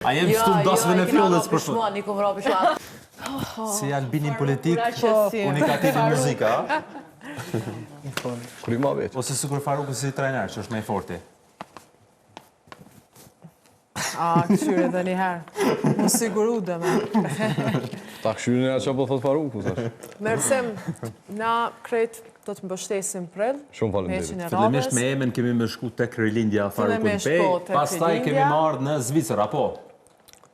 A jem shtu dasve në fjollës për shumë. Një kom ra për shumë. Si Albinin politik, unikativ në muzika. Kur i ma veç. Ose Sukur Faruku si trajner, që është me i forti. Këshyre dhe njëherë. Më siguru dhe me. Ta këshyre nga që po thot Faruku, thash. Mersim, na krejt do të mbështesim prill. Shumë faleminderit. Fillimisht me emën kemi më shku tek rilindja Farukut Pej, pastaj kemi marrë në Zvicër, apo?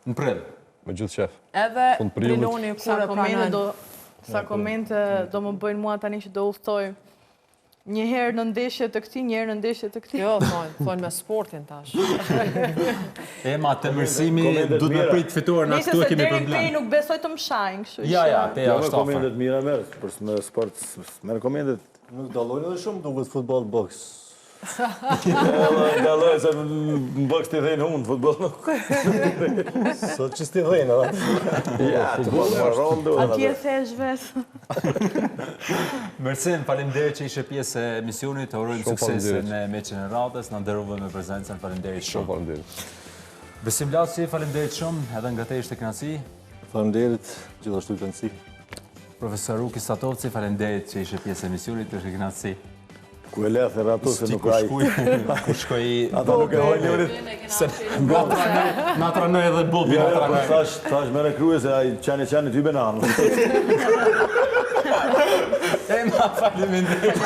Në prill. Me gjithë shef. Edhe Fund prillit. Miloni kur e pranojnë. Sa komente do më bëjnë mua tani që do udhtoj një herë në ndeshje të këtij, një herë në ndeshje të këtij. Jo, thonë me sportin tash. Ema të mërsimi duhet me prit fituar në këtu e kemi problem. Pej nuk besoj të më shajnë, kështu. Ja, Peja Jo me është komendet mira merë, për me sport, merë komendet. Nuk dalojnë edhe shumë duket futbol boks. Dalojnë se në boks t'i dhejnë unë, futbol nuk. Sot që s'ti dhejnë, ja, futbol më rronë duhet. Atje thesh vetë. Mersim, faleminderit që ishe pjesë e misionit, të urojmë sukses në meqen e radhës, në nderuve me prezencën, faleminderit Shumë shumë. faleminderit. Besim Laci, faleminderit shumë, edhe nga te ishte kënaqësi. Faleminderit, gjithashtu kënaqësi. Profesor Ruki Statovci, faleminderit që ishe pjesë e misionit, ishte kënaqësi. Ku e lethe rato se nuk ai. Ku shkoj... Ata nuk e hojnë njërit. Na tranoj edhe Bobi, na tranoj. Thash mere kruje se ai qani ty benanë. Ema, faleminderit.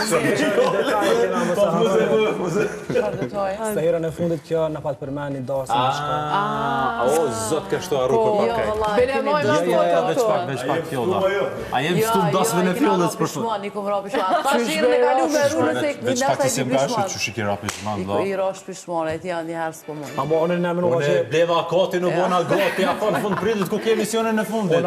Së herën e fundit kjo në patë përmeni dasë në shka. O, zot kështu arru për pak. Veç pak fjolla. A jem shtu dasve në fjollës për shumë. Një kom ra për shumë. Ta shirë në kalu me rrune se Veç pak të sim gashë, që shi kira për shman, da. I rash për shumë, e tja njëherë s'po mund. Amo, unë në menua Unë që... bleva koti, nuk bona goti, a thonë fund prillit ku ke misionin në fundit.